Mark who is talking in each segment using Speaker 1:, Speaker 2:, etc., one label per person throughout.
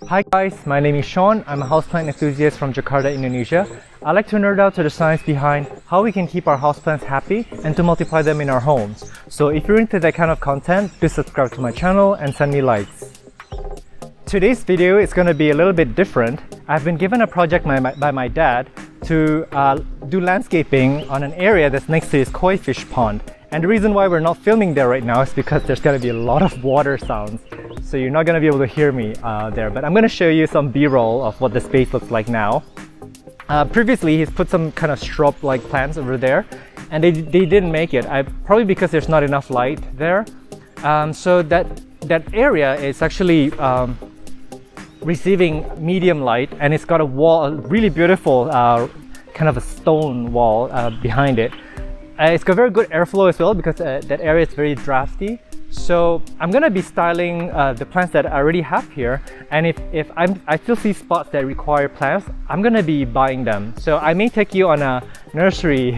Speaker 1: Hi guys, my name is Sean. I'm a houseplant enthusiast from Jakarta, Indonesia. I like to nerd out to the science behind how we can keep our houseplants happy and to multiply them in our homes. So if you're into that kind of content, do subscribe to my channel and send me likes. Today's video is going to be a little bit different. I've been given a project by my dad to do landscaping on an area that's next to his koi fish pond. And the reason why we're not filming there right now is because there's going to be a lot of water sounds. So you're not going to be able to hear me there. But I'm going to show you some B-roll of what the space looks like now. Previously, he's put some kind of shrub-like plants over there. And they didn't make it. Probably because there's not enough light there. So that area is actually receiving medium light. And it's got a wall, a really beautiful kind of a stone wall behind it. It's got very good airflow as well because that area is very drafty. So I'm gonna be styling the plants that I already have here, and if I still see spots that require plants, I'm gonna be buying them. So I may take you on a nursery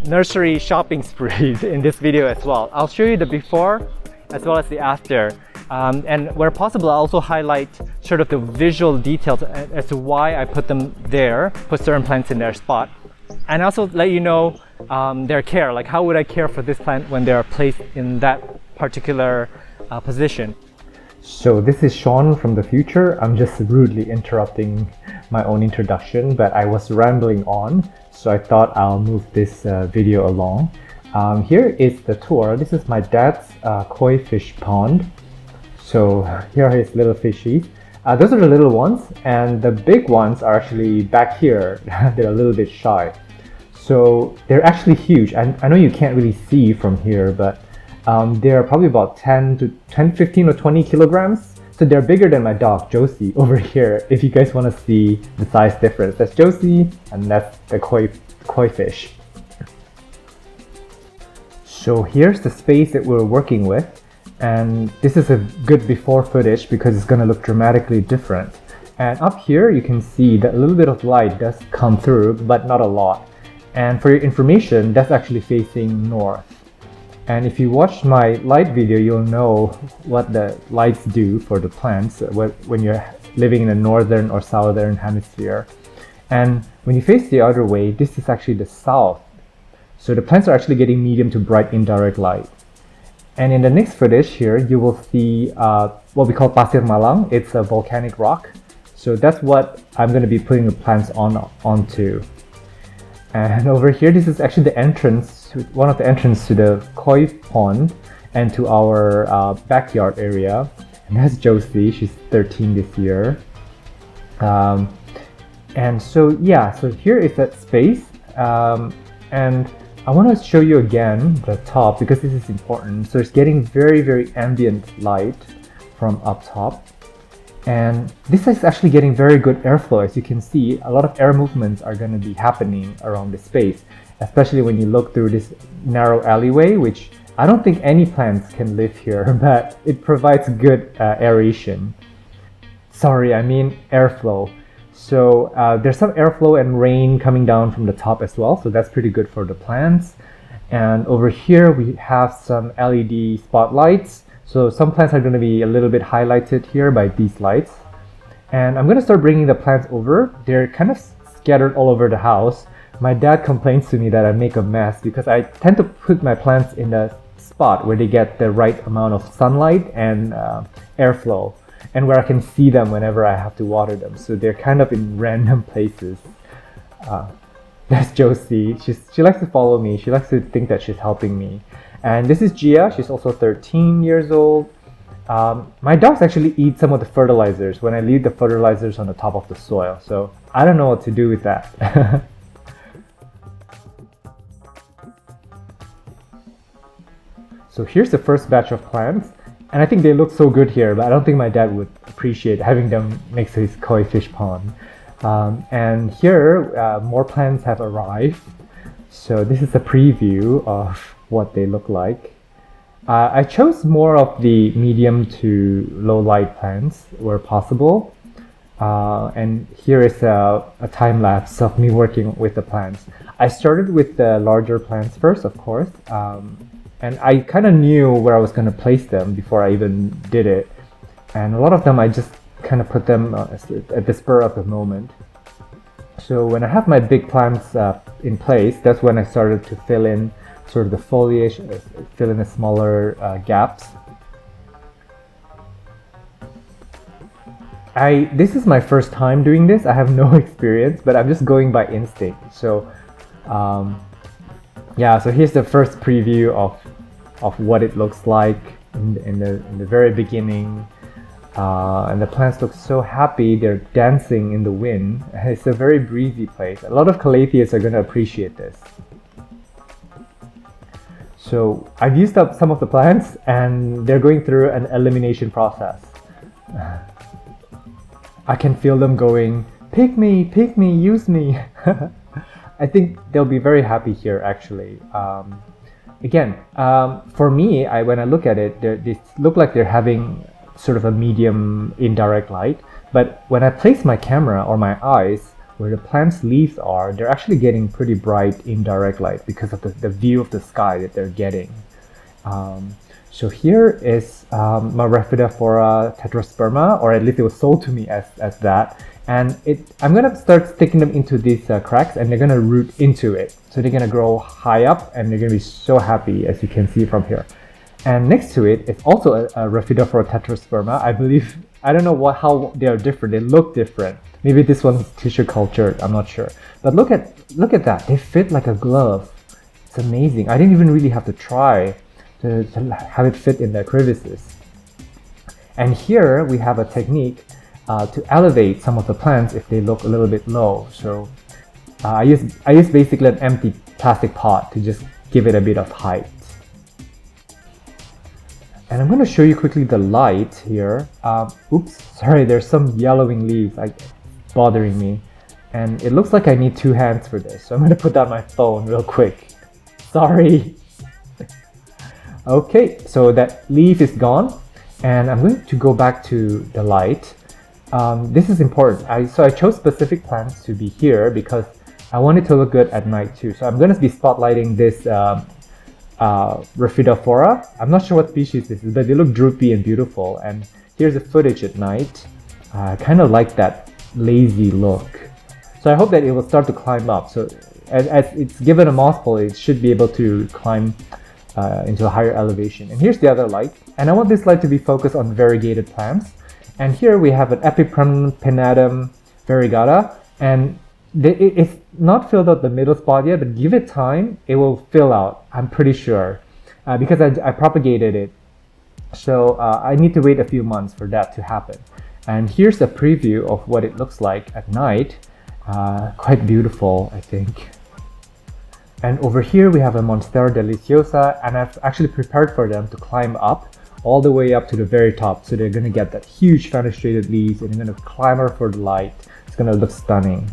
Speaker 1: nursery shopping spree in this video as well. I'll show you the before as well as the after, and where possible I'll also highlight sort of the visual details as to why I put them there, put certain plants in their spot, and also let you know their care, like how would I care for this plant when they are placed in that particular position. So this is Sean from the future. I'm just rudely interrupting my own introduction, but I was rambling on, so I thought I'll move this video along. Here is the tour. This is my dad's koi fish pond. So here are his little fishies. Those are the little ones, and the big ones are actually back here. They're a little bit shy. So they're actually huge. I know you can't really see from here, but they're probably about 15 or 20 kilograms. So they're bigger than my dog, Josie, over here, if you guys want to see the size difference. That's Josie, and that's the koi fish. So here's the space that we're working with. And this is a good before footage because it's going to look dramatically different. And up here you can see that a little bit of light does come through, but not a lot. And for your information, that's actually facing north. And if you watch my light video, you'll know what the lights do for the plants when you're living in the northern or southern hemisphere. And when you face the other way, this is actually the south. So the plants are actually getting medium to bright indirect light. And in the next footage here, you will see what we call pasir malang. It's a volcanic rock. So that's what I'm going to be putting the plants onto. And over here, this is actually the entrance, one of the entrances to the koi pond and to our backyard area. And that's Josie. She's 13 this year. And so yeah, so here is that space. And I want to show you again the top because this is important. So it's getting very, very ambient light from up top. And this is actually getting very good airflow. As you can see, a lot of air movements are going to be happening around the space, especially when you look through this narrow alleyway, which I don't think any plants can live here, but it provides good aeration. Sorry, I mean airflow. So there's some airflow and rain coming down from the top as well, so that's pretty good for the plants. And over here we have some LED spotlights. So some plants are going to be a little bit highlighted here by these lights. And I'm going to start bringing the plants over. They're kind of scattered all over the house. My dad complains to me that I make a mess because I tend to put my plants in a spot where they get the right amount of sunlight and airflow, and where I can see them whenever I have to water them. So they're kind of in random places. That's Josie. She likes to follow me. She likes to think that she's helping me. And this is Gia. She's also 13 years old. My dogs actually eat some of the fertilizers when I leave the fertilizers on the top of the soil. So I don't know what to do with that. So here's the first batch of plants. And I think they look so good here, but I don't think my dad would appreciate having them next to his koi fish pond. And here, more plants have arrived. So this is a preview of what they look like. I chose more of the medium to low light plants where possible. And here is a time lapse of me working with the plants. I started with the larger plants first, of course. And I kind of knew where I was going to place them before I even did it. And a lot of them I just kind of put them at the spur of the moment. So when I have my big plants in place, that's when I started to fill in sort of the foliage, fill in the smaller gaps. This is my first time doing this. I have no experience, but I'm just going by instinct. So yeah, so here's the first preview of what it looks like in the very beginning. And the plants look so happy, they're dancing in the wind. It's a very breezy place. A lot of calatheas are going to appreciate this. So I've used up some of the plants and they're going through an elimination process. I can feel them going, pick me, use me. I think they'll be very happy here actually. Again, for me, when I look at it, they look like they're having sort of a medium indirect light, but when I place my camera or my eyes where the plant's leaves are, they're actually getting pretty bright indirect light because of the view of the sky that they're getting. So here is my Rhaphidophora tetrasperma, or at least it was sold to me as that. And I'm gonna start sticking them into these cracks, and they're gonna root into it. So they're gonna grow high up, and they're gonna be so happy, as you can see from here. And next to it is also a Rhaphidophora tetrasperma. I don't know how they are different. They look different. Maybe this one's tissue cultured. I'm not sure. But look at that. They fit like a glove. It's amazing. I didn't even really have to try to have it fit in the crevices. And here we have a technique to elevate some of the plants if they look a little bit low. So I use basically an empty plastic pot to just give it a bit of height. And I'm going to show you quickly the light here. Oops, sorry, there's some yellowing leaves bothering me. And it looks like I need 2 hands for this. So I'm going to put down my phone real quick. Sorry. Okay, so that leaf is gone. And I'm going to go back to the light. This is important. So I chose specific plants to be here because I want it to look good at night too. So I'm going to be spotlighting this Rhaphidophora. I'm not sure what species this is, but they look droopy and beautiful. And here's the footage at night. I kind of like that lazy look. So I hope that it will start to climb up. So as it's given a moss pole, it should be able to climb into a higher elevation. And here's the other light. And I want this light to be focused on variegated plants. And here we have an Epipremnum variegata. And it's not filled out the middle spot yet, but give it time, it will fill out, I'm pretty sure, because I propagated it. So I need to wait a few months for that to happen. And here's a preview of what it looks like at night. Quite beautiful, I think. And over here we have a Monstera deliciosa, and I've actually prepared for them to climb up all the way up to the very top. So they're gonna get that huge fenestrated leaves, and they're gonna clamor for the light. It's gonna look stunning.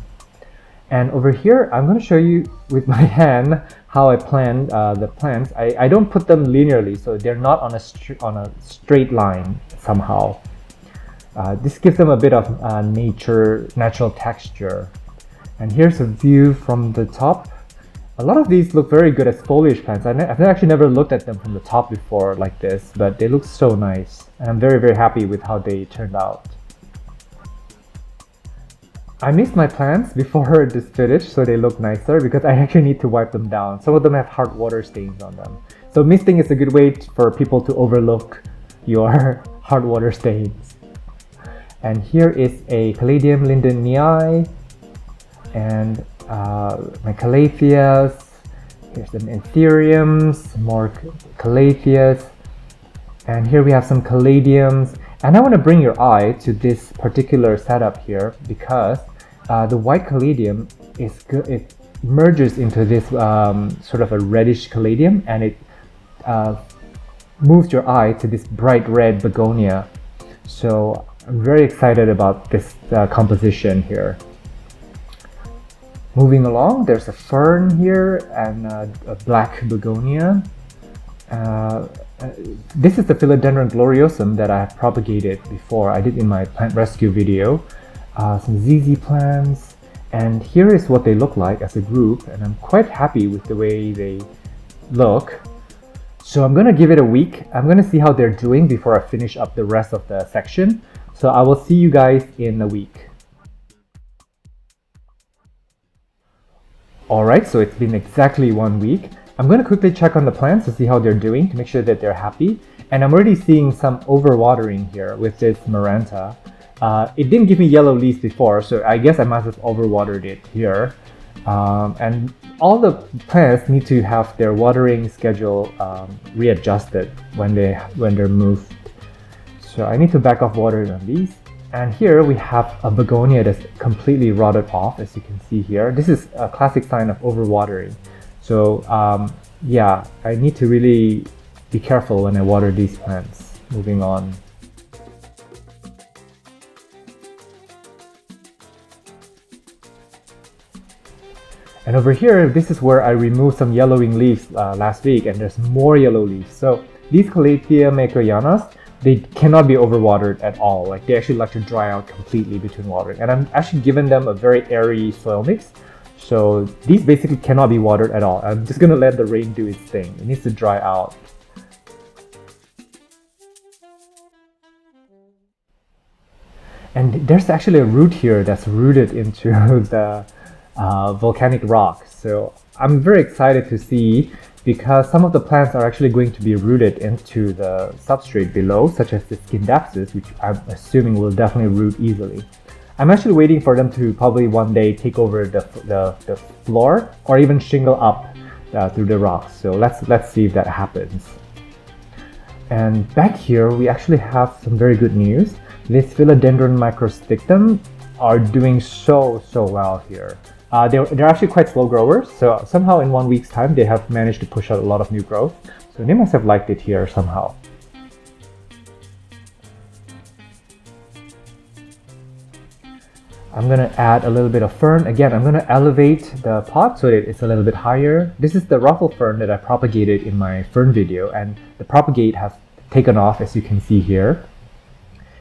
Speaker 1: And over here, I'm going to show you with my hand how I planned the plants. I don't put them linearly, so they're not on a straight line somehow. This gives them a bit of natural texture. And here's a view from the top. A lot of these look very good as foliage plants. I've actually never looked at them from the top before like this, but they look so nice. And I'm very, very happy with how they turned out. I missed my plants before this footage, so they look nicer because I actually need to wipe them down. Some of them have hard water stains on them. So misting is a good way for people to overlook your hard water stains. And here is a Caladium lindonii and my Calatheas. Here's some Anthuriums, more Calatheas. And here we have some Caladiums. And I want to bring your eye to this particular setup here because the white caladium it merges into this sort of a reddish caladium, and it moves your eye to this bright red begonia. So I'm very excited about this composition here. Moving along, there's a fern here and a black begonia. This is the Philodendron gloriosum that I have propagated before. I did in my plant rescue video. Some ZZ plants, and here is what they look like as a group, and I'm quite happy with the way they look. So I'm gonna give it a week. I'm gonna see how they're doing before I finish up the rest of the section. So I will see you guys in a week. Alright, so it's been exactly 1 week. I'm going to quickly check on the plants to see how they're doing to make sure that they're happy. And I'm already seeing some overwatering here with this Maranta. It didn't give me yellow leaves before, so I guess I must have overwatered it here. And all the plants need to have their watering schedule readjusted when they're moved. So I need to back off watering on these. And here we have a begonia that's completely rotted off, as you can see here. This is a classic sign of overwatering. So yeah, I need to really be careful when I water these plants. Moving on. And over here, this is where I removed some yellowing leaves last week, and there's more yellow leaves. So these Calathea mecoianas, they cannot be overwatered at all. Like, they actually like to dry out completely between watering. And I'm actually giving them a very airy soil mix. So these basically cannot be watered at all. I'm just gonna let the rain do its thing. It needs to dry out. And there's actually a root here that's rooted into the volcanic rock. So I'm very excited to see, because some of the plants are actually going to be rooted into the substrate below, such as the Scindapsus, which I'm assuming will definitely root easily. I'm actually waiting for them to probably one day take over the floor, or even shingle up through the rocks. So let's see if that happens. And back here we actually have some very good news. This Philodendron microstictum are doing so well here. They're actually quite slow growers, so somehow in 1 week's time they have managed to push out a lot of new growth. So they must have liked it here somehow. I'm gonna add a little bit of fern. Again, I'm gonna elevate the pot so that it's a little bit higher. This is the ruffle fern that I propagated in my fern video, and the propagate has taken off, as you can see here.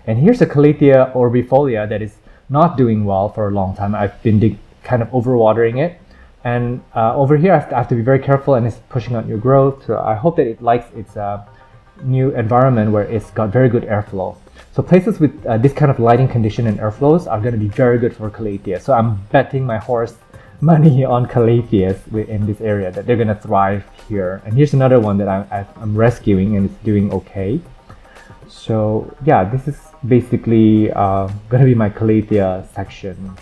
Speaker 1: And here's a Calathea orbifolia that is not doing well for a long time. I've been kind of overwatering it, and over here I have to be very careful, and it's pushing out new growth. So I hope that it likes its new environment where it's got very good airflow. So places with this kind of lighting condition and airflows are going to be very good for Calathea. So I'm betting my horse money on Calatheas in this area, that they're going to thrive here. And here's another one that I'm rescuing, and it's doing okay. So yeah, this is basically going to be my Calathea section.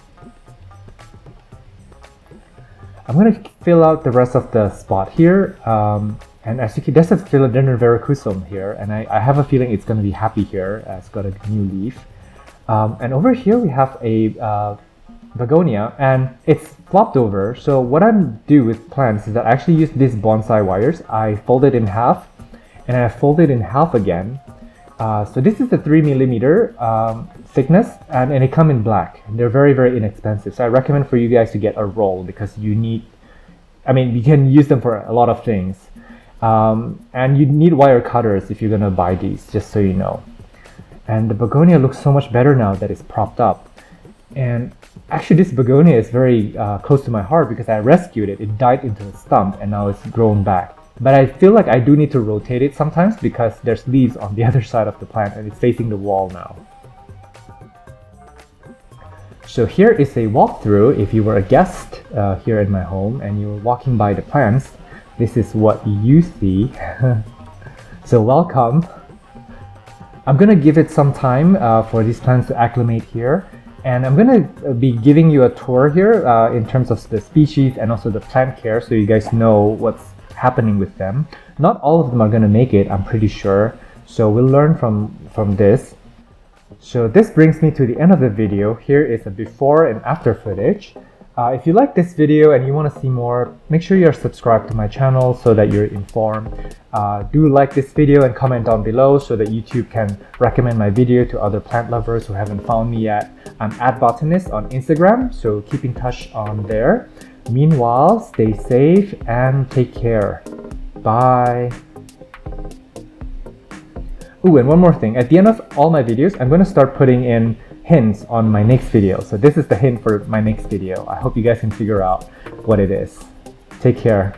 Speaker 1: I'm going to fill out the rest of the spot here, and as you can, there's a Philodendron verrucosum here, and I have a feeling it's going to be happy here. It's got a new leaf. And over here we have a begonia, and it's flopped over. So what I do with plants is that I actually use these bonsai wires. I fold it in half, and I fold it in half again. So this is the 3mm thickness, and it come in black. They're very inexpensive. So I recommend for you guys to get a roll, because you need, I mean, you can use them for a lot of things. And you need wire cutters if you're gonna buy these, just so you know. And the begonia looks so much better now that it's propped up. And actually this begonia is very close to my heart, because I rescued it. It died into a stump, and now it's grown back. But I feel like I do need to rotate it sometimes, because there's leaves on the other side of the plant, and it's facing the wall now. So here is a walkthrough. If you were a guest here in my home and you were walking by the plants, this is what you see. So welcome. I'm gonna give it some time for these plants to acclimate here, and I'm gonna be giving you a tour here in terms of the species and also the plant care, so you guys know what's happening with them. Not all of them are gonna make it, I'm pretty sure, so we'll learn from this. So this brings me to the end of the video. Here is a before and after footage. If you like this video and you want to see more, make sure you're subscribed to my channel so that you're informed. Do like this video and comment down below so that YouTube can recommend my video to other plant lovers who haven't found me yet. I'm @botanist on Instagram, so keep in touch on there. Meanwhile, stay safe and take care. Bye. Ooh, and one more thing. At the end of all my videos, I'm going to start putting in hints on my next video. So this is the hint for my next video. I hope you guys can figure out what it is. Take care.